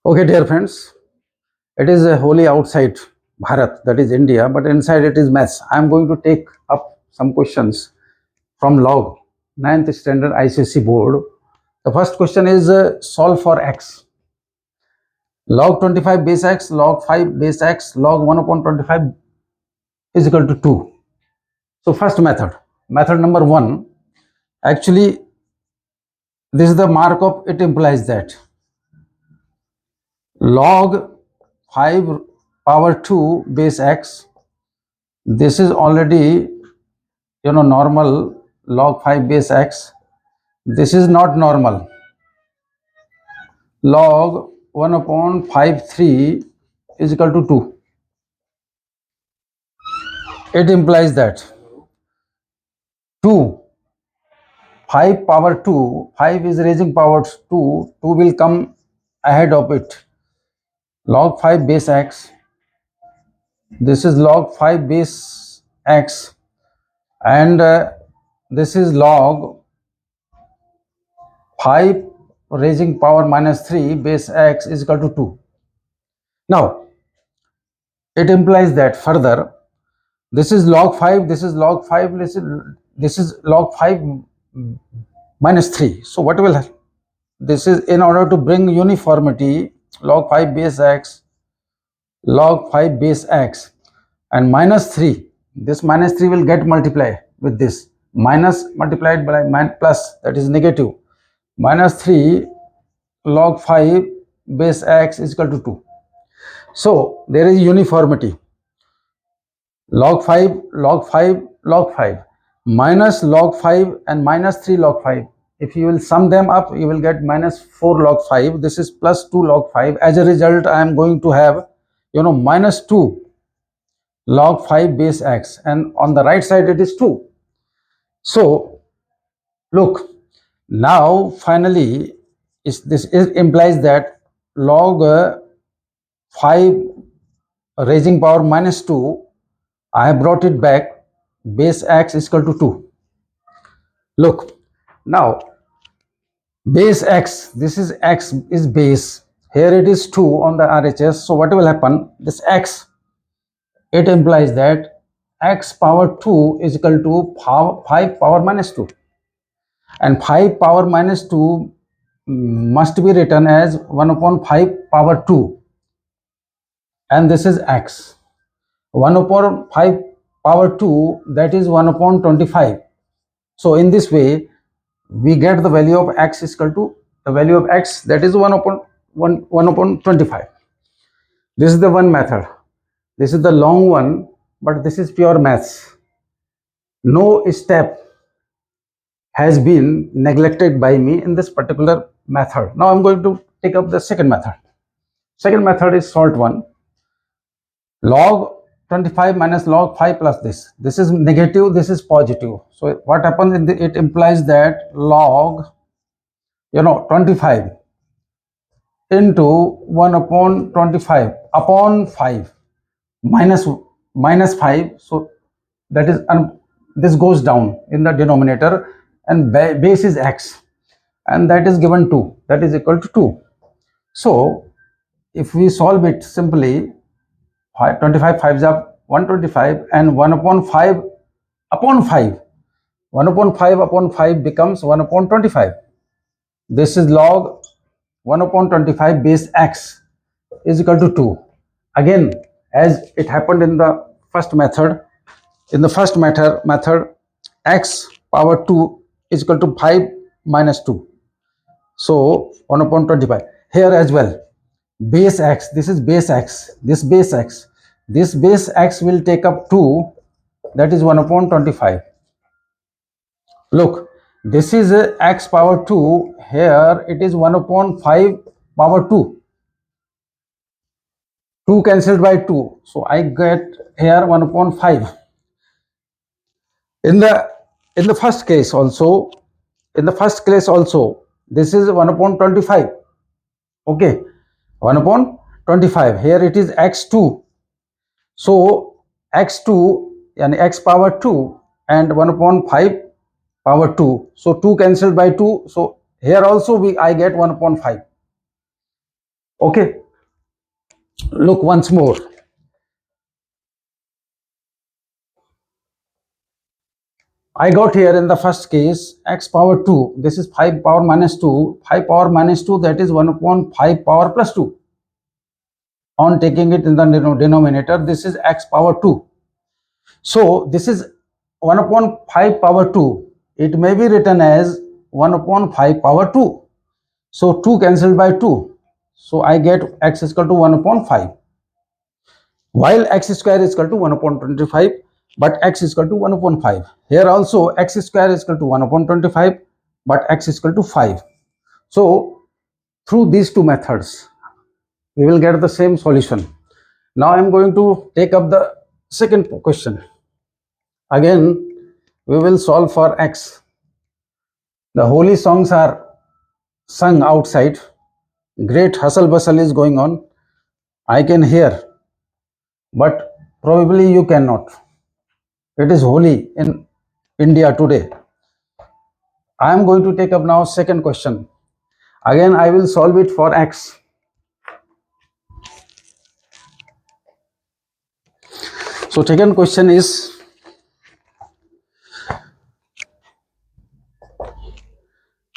Okay, dear friends, it is wholly outside Bharat, that is India, but inside it is maths. I am going to take up some questions from log, ninth standard ICSE board. The first question is solve for x. Log 25 base x, log 5 base x, log 1 upon 25 is equal to 2. So first method number 1, actually this is the mark of it implies that log 5 power 2 base x, this is already normal log 5 base x. This is not normal. Log 1 upon 5 3 is equal to 2. It implies that 2 5 power 2, 5 is raising power 2, 2 will come ahead of it. Log 5 base x, this is log 5 base x, and this is log 5 raising power minus 3 base x is equal to 2. Now it implies that further this is log 5, this is log 5, this is log 5 minus 3. So what will happen? This is in order to bring uniformity, log 5 base x, log 5 base x, and minus 3. This minus 3 will get multiplied with this. Minus multiplied by plus, that is negative. Minus 3 log 5 base x is equal to 2. So there is uniformity. Log 5, log 5, log 5, minus log 5 and minus 3 log 5. If you will sum them up, you will get minus 4 log 5. This is plus 2 log 5. As a result, I am going to have, minus 2 log 5 base x, and on the right side it is 2. So look, now finally this implies that log 5 raising power minus 2, I have brought it back, base x is equal to 2. Look, now base x, this is x is base, here it is 2 on the RHS. So what will happen? This x, it implies that x power 2 is equal to 5 power minus 2, and 5 power minus 2 must be written as 1 upon 5 power 2, and this is x. 1 upon 5 power 2, that is 1 upon 25. So in this way we get the value of x is equal to the value of x, that is 1 upon 25. This is the one method. This is the long one, but this is pure maths. No step has been neglected by me in this particular method. Now I'm going to take up the second method. Second method is short one. Log 25 minus log 5 plus this. This is negative, this is positive. So what happens, it implies that log 25 into 1 upon 25 upon 5 minus 5. So that is, this goes down in the denominator, and base is x, and that is given 2, that is equal to 2. So if we solve it simply, 25 5s are 125, and 1 upon 5 upon 5, 1 upon 5 upon 5 becomes 1 upon 25. This is log 1 upon 25 base x is equal to 2. Again, as it happened in the first method, method x power 2 is equal to 5 minus 2. So 1 upon 25. Here as well, base x, this is base x, this base x, this base x will take up 2, that is 1 upon 25. Look, this is x power 2, here it is 1 upon 5 power 2. 2 cancelled by 2, so I get here 1 upon 5. In the first case also, this is 1 upon 25. Okay, 1 upon 25. Here it is x2. So x2 and x power 2 and 1 upon 5 power 2. So 2 cancelled by 2. So here also I get 1 upon 5. Okay, look once more. I got here in the first case x power 2. This is 5 power minus 2. 5 power minus 2, that is 1 upon 5 power plus 2. On taking it in the denominator, this is x power 2. So this is 1 upon 5 power 2. It may be written as 1 upon 5 power 2. So 2 cancelled by 2. So I get x is equal to 1 upon 5. While x square is equal to 1 upon 25, but x is equal to 1 upon 5. Here also x square is equal to 1 upon 25, but x is equal to 5. So through these two methods, we will get the same solution. Now I am going to take up the second question. Again, we will solve for x. The holy songs are sung outside. Great hustle bustle is going on. I can hear, but probably you cannot. It is holy in India today. I am going to take up now second question. Again, I will solve it for x. So second question is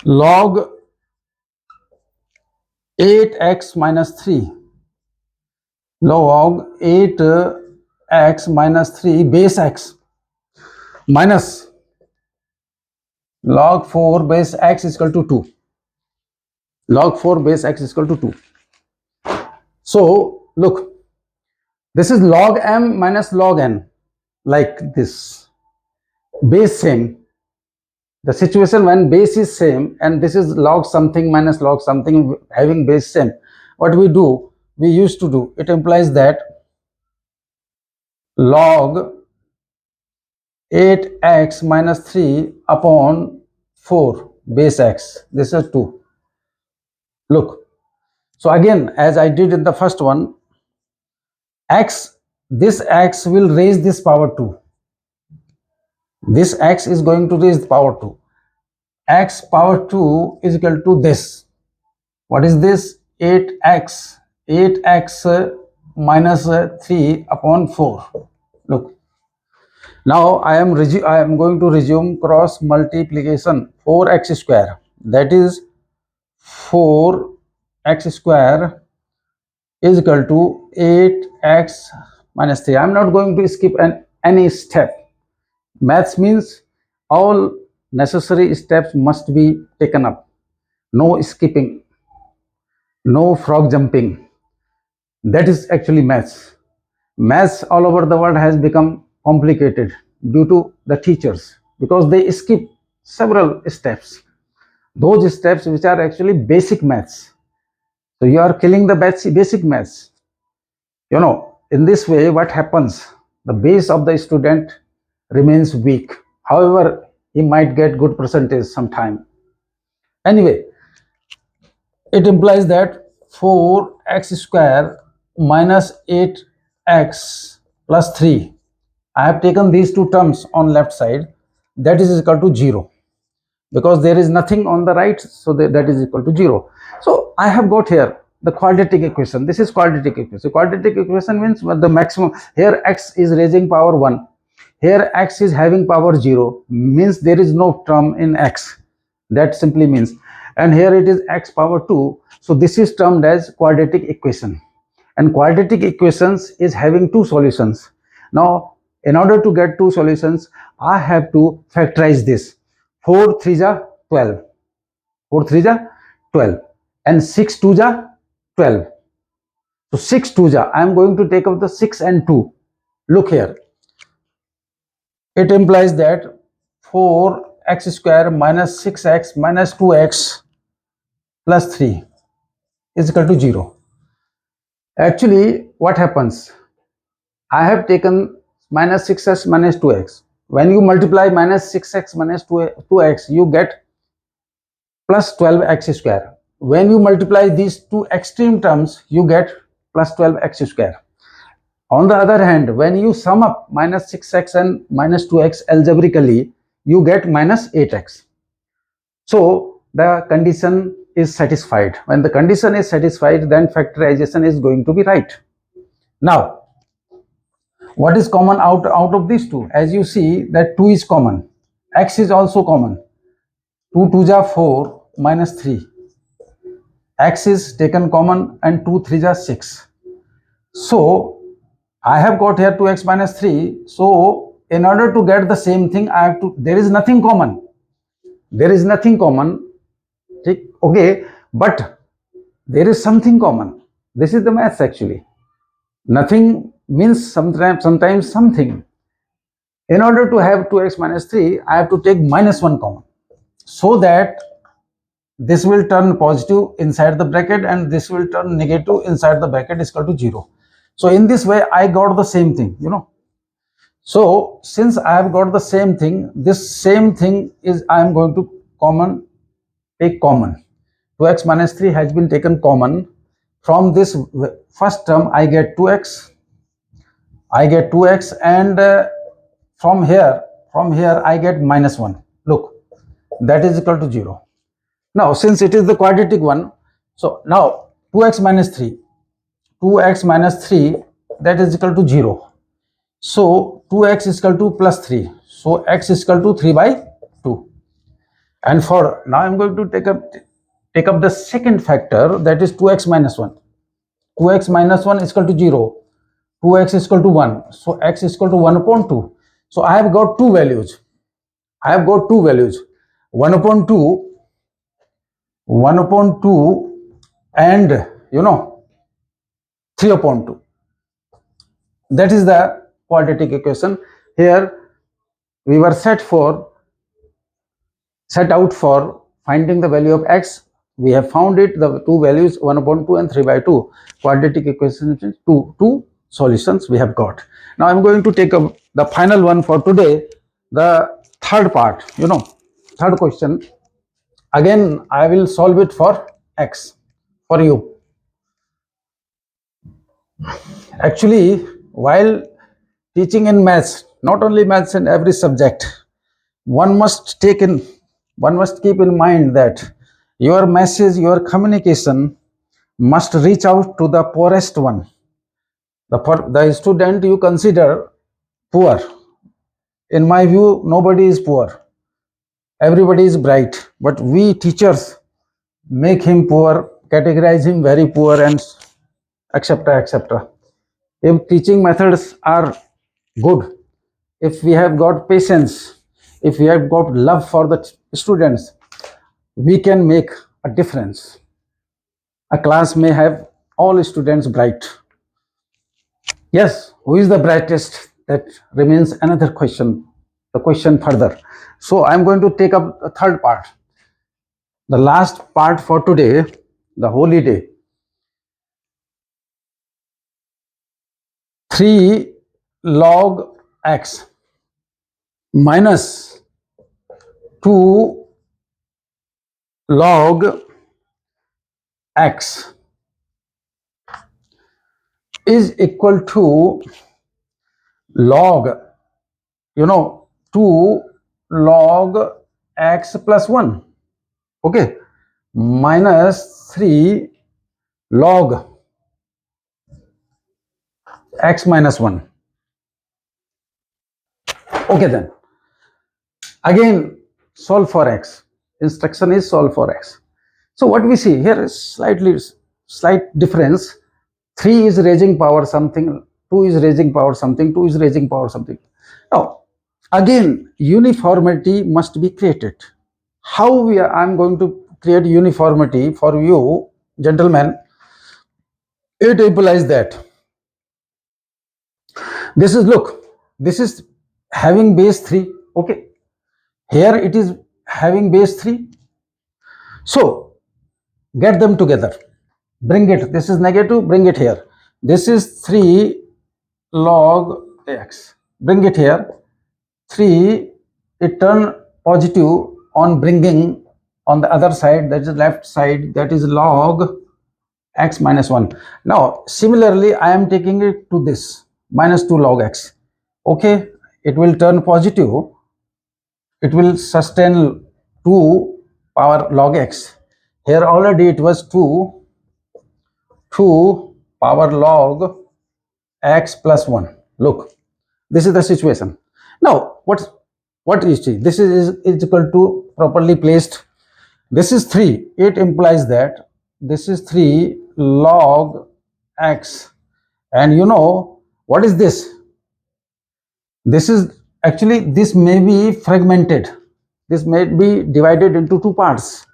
log 8x minus 3. Log 8x minus 3 base x minus log 4 base x is equal to 2. Log 4 base x is equal to 2. So look, this is log m minus log n, like this. Base same. The situation when base is same and this is log something minus log something having base same, what we used to do, it implies that log 8x minus 3 upon 4 base x, this is 2. Look, so again, as I did in the first one, this x will raise this power 2. This x is going to raise the power 2. X power 2 is equal to this. What is this? 8x. 8x minus 3 upon 4. Look. Now I am going to resume cross multiplication. 4x square. That is 4x square is equal to 8x minus 3. I am not going to skip any step. Maths means all necessary steps must be taken up. No skipping, no frog jumping. That is actually maths. Maths all over the world has become complicated due to the teachers because they skip several steps. Those steps which are actually basic maths. So you are killing the basic maths. In this way, what happens? The base of the student remains weak. However, he might get good percentage sometime. Anyway, it implies that 4x square minus 8x plus 3. I have taken these two terms on left side. That is equal to 0. Because there is nothing on the right, so that is equal to 0. So I have got here the quadratic equation. This is quadratic equation. Quadratic equation means the maximum. Here x is raising power 1. Here x is having power 0. Means there is no term in x. That simply means. And here it is x power 2. So this is termed as quadratic equation. And quadratic equations is having two solutions. Now, in order to get two solutions, I have to factorize this. 4 3 ja 12. 4 3 ja 12. And 6 2 ja 12. So 6 2 ja, I am going to take up the 6 and 2. Look here. It implies that 4x square minus 6x minus 2x plus 3 is equal to 0. Actually, what happens? I have taken minus 6x minus 2x. When you multiply minus 6x minus 2x, you get plus 12x square. When you multiply these two extreme terms, you get plus 12x square. On the other hand, when you sum up minus 6x and minus 2x algebraically, you get minus 8x. So the condition is satisfied. When the condition is satisfied, then factorization is going to be right. Now, what is common out of these two? As you see that 2 is common, x is also common. 2 2 ja 4 minus 3. X is taken common and 2 3 ja 6. So I have got here 2x minus 3. So in order to get the same thing, I have to, there is nothing common. There is nothing common. Okay, but there is something common. This is the maths actually. Nothing means sometimes something. In order to have 2x minus 3, I have to take minus 1 common, so that this will turn positive inside the bracket and this will turn negative inside the bracket is equal to 0. So in this way, I got the same thing, So since I have got the same thing, this same thing is I am going to take common. 2x minus 3 has been taken common. From this first term, I get 2x. And from here I get minus 1. Look, that is equal to 0. Now, since it is the quadratic one, so now 2x minus 3, that is equal to 0. So 2x is equal to plus 3. So x is equal to 3 by 2. And for now, I am going to take up the second factor, that is 2x minus 1. 2x minus 1 is equal to 0. 2x is equal to 1. So x is equal to 1 upon 2. So I have got two values. 1 upon 2 and 3 upon 2. That is the quadratic equation. Here we were set out for finding the value of x. We have found it, the two values 1 upon 2 and 3 by 2. Quadratic equation, two solutions we have got. Now I am going to take up the final one for today, the third part, third question. Again, I will solve it for x for you. Actually, while teaching in maths, not only maths, in every subject, one must keep in mind that your message, your communication must reach out to the poorest one, the student you consider poor. In my view, nobody is poor, everybody is bright, but we teachers make him poor, categorize him very poor, and etc. If teaching methods are good, if we have got patience, if we have got love for the students, we can make a difference. A class may have all students bright. Yes, who is the brightest? That remains another question, the question further. So I am going to take up the third part, the last part for today, the holy day. 3 log x minus 2 log x is equal to log 2 log x plus 1, okay, minus 3 log x minus 1. Okay, then again solve for x. Instruction is solve for x. So what we see here is slight difference. 3 is raising power something, 2 is raising power something, 2 is raising power something. Now again, uniformity must be created. How I am going to create uniformity for you, gentlemen? It implies that this is having base 3, okay, here it is having base 3. So get them together, bring it, this is negative, bring it here, this is 3 log x, bring it here, 3, it turn positive on bringing on the other side, that is left side, that is log x minus 1. Now similarly, I am taking it to this minus 2 log x, okay, it will turn positive, it will sustain 2 power log x. Here already it was 2 power log x plus 1. Look, this is the situation. Now what you see, this is equal to properly placed. This is 3. It implies that this is 3 log x. And you know what is this? This is actually, this may be fragmented. This may be divided into two parts.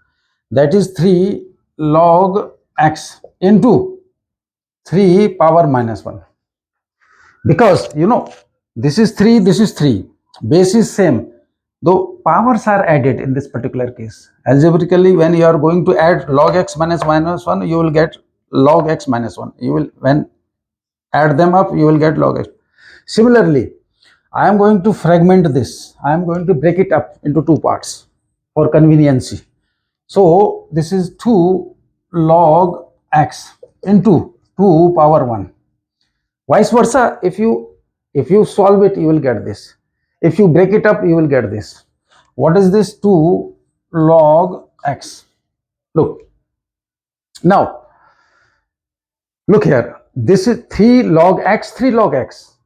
That is 3 log x into 3 power minus 1. Because you know, this is 3, this is 3. Base is same. Though powers are added in this particular case. Algebraically, when you are going to add log x minus 1, you will get log x minus 1. You will, when add them up, you will get log x. Similarly, I am going to fragment this. I am going to break it up into two parts for conveniency. So this is 2 log x into 2 power 1. Vice versa, if you solve it, you will get this. If you break it up, you will get this. What is this? 2 log x. Look. Now, look here. This is 3 log x, 3 log x.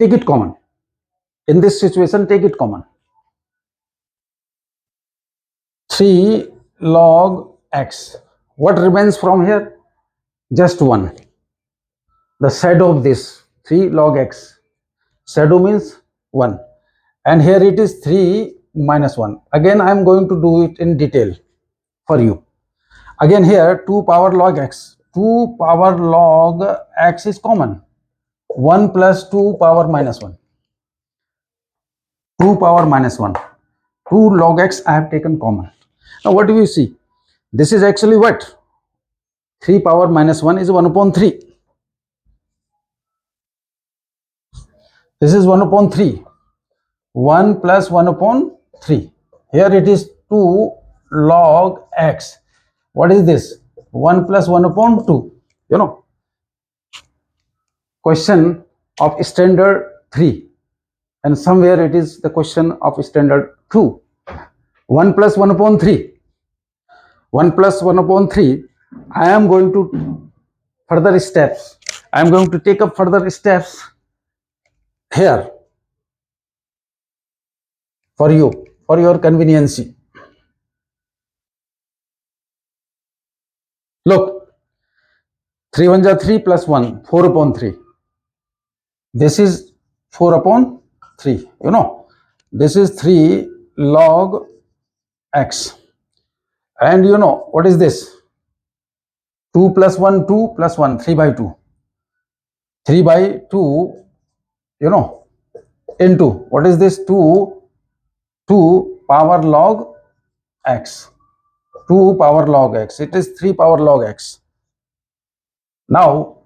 Take it common. In this situation, take it common. 3 log x. What remains from here? Just 1. The shadow of this 3 log x. Shadow means 1. And here it is 3 minus 1. Again, I am going to do it in detail for you. Again here 2 power log x. 2 power log x is common. 1 plus 2 power minus 1. 2 power minus 1. 2 log x I have taken common. Now what do you see? This is actually what? 3 power minus 1 is 1 upon 3. This is 1 upon 3. 1 plus 1 upon 3. Here it is 2 log x. What is this? 1 plus 1 upon 2. You know, question of standard 3. And somewhere it is the question of standard 2. 1 plus 1 upon 3. 1 plus 1 upon 3. I am going to further steps. I am going to take up further steps here for you, for your conveniency. Look, 3 1 ja 3 plus 1, 4 upon 3. This is 4 upon 3. You know, this is 3 log x. And you know, what is this? 2 plus 1, 2 plus 1, 3 by 2. 3 by 2, you know, into, what is this? 2 power log x. 2 power log x. It is 3 power log x. Now,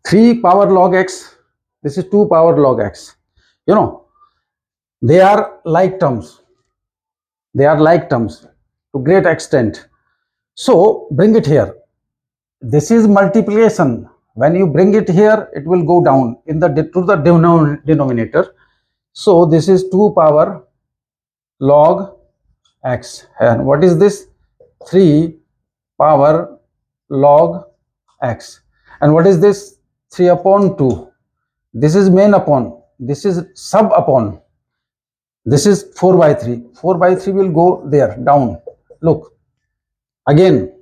3 power log x, this is 2 power log x. You know, they are like terms. They are like terms to great extent. So, bring it here. This is multiplication. When you bring it here, it will go down in the to the denominator. So, this is 2 power log x. And what is this? 3 power log x. And what is this? 3 upon 2. This is main upon. This is sub upon. This is 4 by 3. 4 by 3 will go there, down. Look. Again,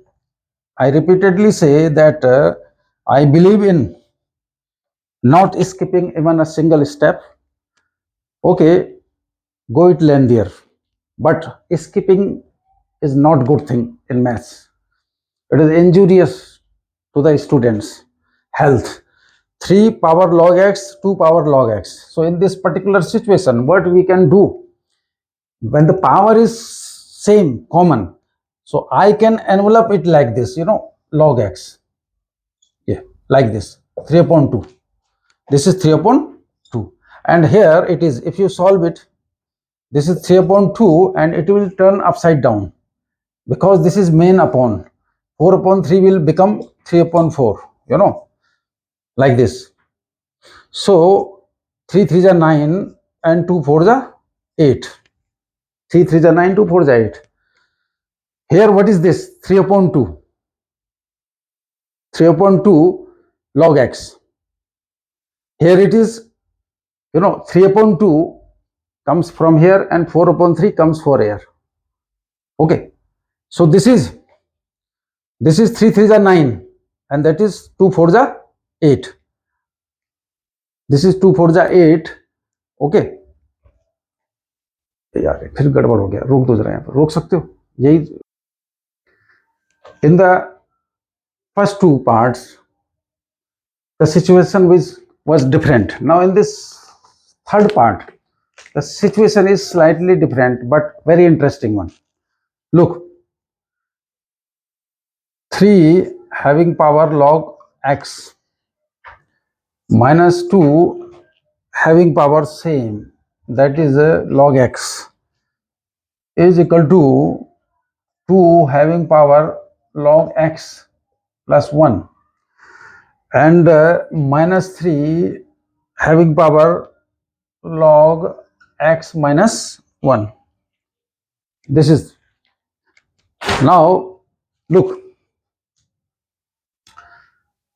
I repeatedly say that I believe in not skipping even a single step. Okay, go it lengthier. But skipping is not good thing in maths. It is injurious to the students' health. 3 power log x, 2 power log x. So in this particular situation, what we can do, when the power is same, common, so I can envelop it like this, you know, log x. Yeah, like this, 3 upon 2. This is 3 upon 2. And here it is, if you solve it, this is 3 upon 2 and it will turn upside down. Because this is main upon. 4 upon 3 will become 3 upon 4, you know, like this. So 3 3 are 9 and 2 4 are 8. 3 3 are 9, 2 4 are 8. Here what is this? 3 upon 2. 3 upon 2 log x. Here it is, 3 upon 2 comes from here and 4 upon 3 comes for here. Okay. So this is 3 3s are 9 and that is 2 4s are 8. This is 2 4s are 8. Okay यार फिर गड़बड़ हो गया, रोक दो जरा, यहाँ पर रोक सकते हो यही. In the first two parts the situation was different. Now in this third part the situation is slightly different but very interesting one. Look, 3 having power log x minus 2 having power same, that is log x, is equal to 2 having power log x plus 1 and minus 3 having power log x minus 1. This is, now look,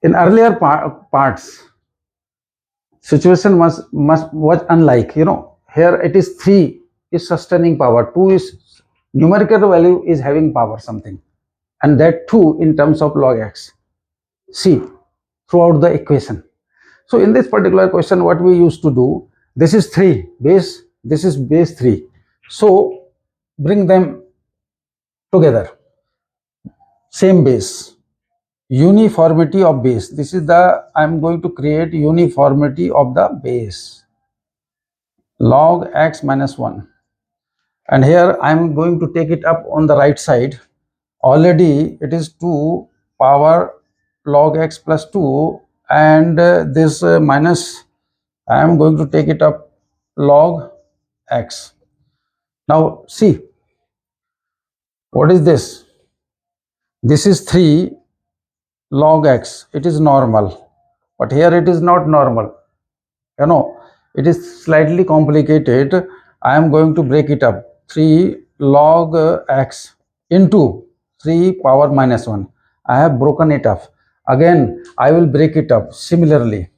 in earlier parts situation was unlike, here it is 3 is sustaining power, 2 is numerical value is having power something, and that 2 in terms of log x. See throughout the equation. So in this particular question what we used to do, this is 3 base, this is base 3, so bring them together, same base, uniformity of base. This is the, I am going to create uniformity of the base, log x minus 1, and here I am going to take it up on the right side. Already it is 2 power log x plus 2 and this minus, I am going to take it up log x. Now see, what is this? This is 3 log x, it is normal, but here it is not normal, it is slightly complicated. I am going to break it up, 3 log x into 3 power minus 1. I have broken it up. Again I will break it up similarly.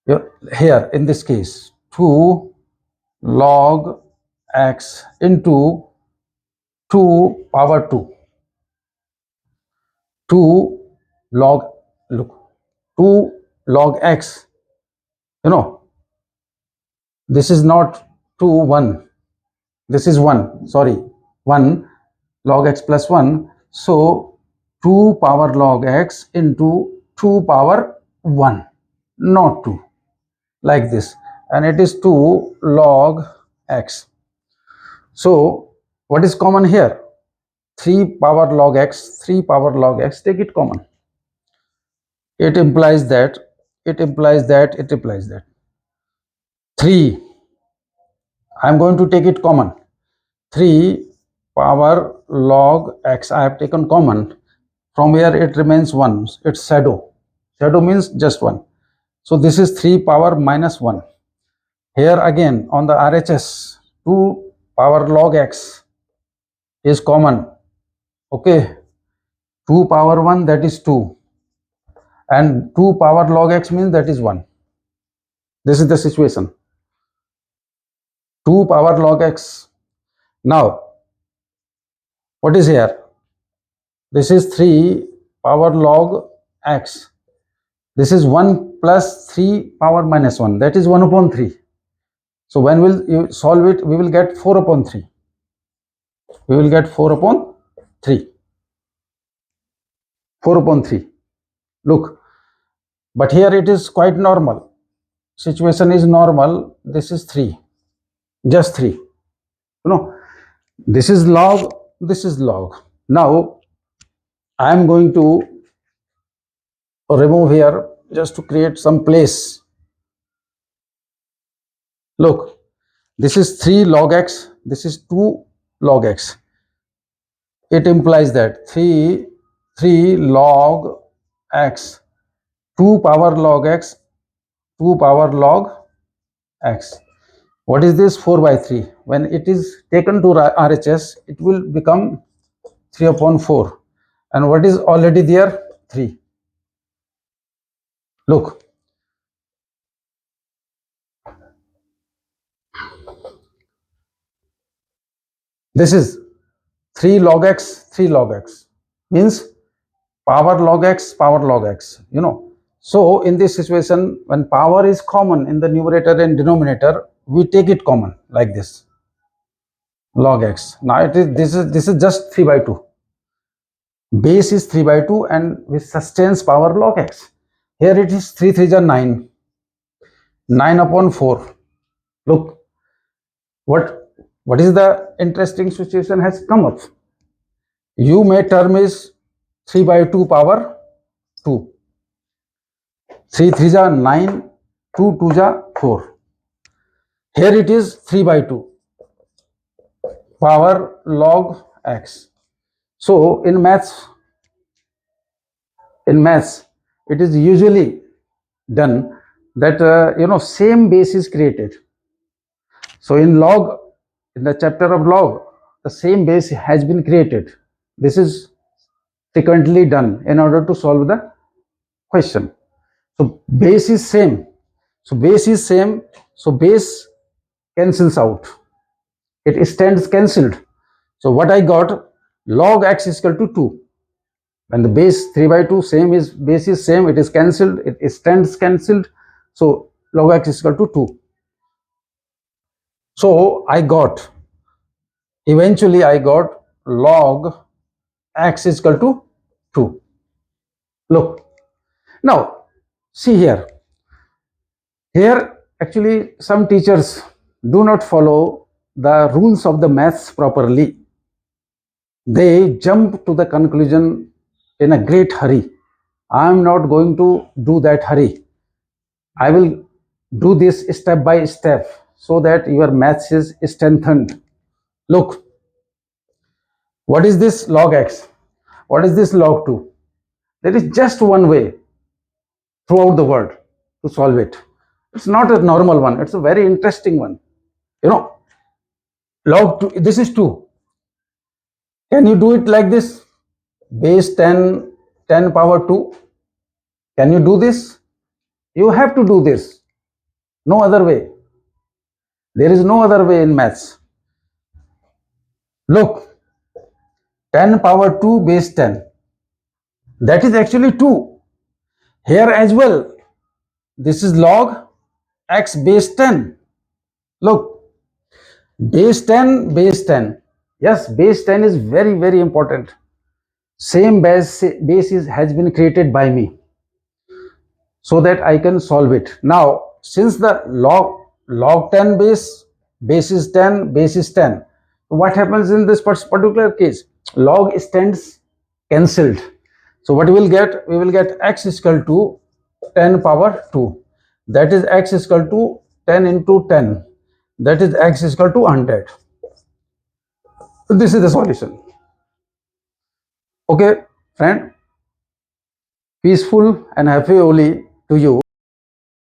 Here in this case 2 log x into 2 power 2, 2 log, look, 2 log x, this is not 2 1, this is 1, sorry, 1 log x plus 1, so 2 power log x into 2 power 1, not 2, like this, and it is 2 log x. So what is common here? 3 power log x, 3 power log x, take it common. It implies that 3, I am going to take it common, 3 power log x I have taken common. From here it remains 1, it's shadow means just 1, so this is 3 power minus 1. Here again on the RHS 2 power log x is common. Okay, 2 power 1, that is 2, and 2 power log x means that is 1. This is the situation, 2 power log x. Now what is here? This is 3 power log x, this is 1 plus 3 power minus 1, that is 1 upon 3. So when will you solve it, we will get 4 upon 3, we will get 4 upon 3, 4 upon 3. Look, but here it is quite normal, situation is normal, this is 3, just 3, this is log, this is log. Now I am going to remove here just to create some place. Look, this is 3 log x, this is 2 log x. It implies that 3 log x, 2 power log x, 2 power log x. What is this? 4 by 3. When it is taken to RHS, it will become 3 upon 4. And what is already there? 3. Look, this is 3 log x, 3 log x, means power log x, power log x, you know. So in this situation, when power is common in the numerator and denominator, we take it common like this, log x. Now it is this is just 3 by 2. Base is 3 by 2 and with sustains power log x. Here it is 3 3 are 9. 9 upon 4. Look, what is the interesting situation has come up. You may term is 3 by 2 power 2. 3 3 are 9, 2 2 are 4. Here it is 3 by 2 power log x. So in maths, it is usually done that same base is created. So in the chapter of log, the same base has been created. This is frequently done in order to solve the question. So base is same. So base cancels out. It stands cancelled. So what I got, log x is equal to 2. When the base 3 by 2 base is same, it is cancelled, it stands cancelled. So log x is equal to 2. So eventually I got log x is equal to 2. Look, now see here. Here actually some teachers do not follow the rules of the maths properly. They jump to the conclusion in a great hurry. I am not going to do that hurry. I will do this step by step so that your maths is strengthened. Look, what is this log x? What is this log 2? There is just one way throughout the world to solve it. It's not a normal one, it's a very interesting one. Log 2, this is 2. Can you do it like this? Base 10, 10 power 2. Can you do this? You have to do this. No other way. There is no other way in maths. Look, 10 power 2 base 10. That is actually 2. Here as well, this is log x base 10. Look, base 10, base 10. Yes, base 10 is very, very important. Same base has been created by me so that I can solve it. Now, since the log 10 base is 10, base is 10. What happens in this particular case? Log stands cancelled. So what we will get? We will get x is equal to 10 power 2. That is x is equal to 10 into 10. That is x is equal to 100. So this is the solution. Okay, friend. Peaceful and happy Holi to you.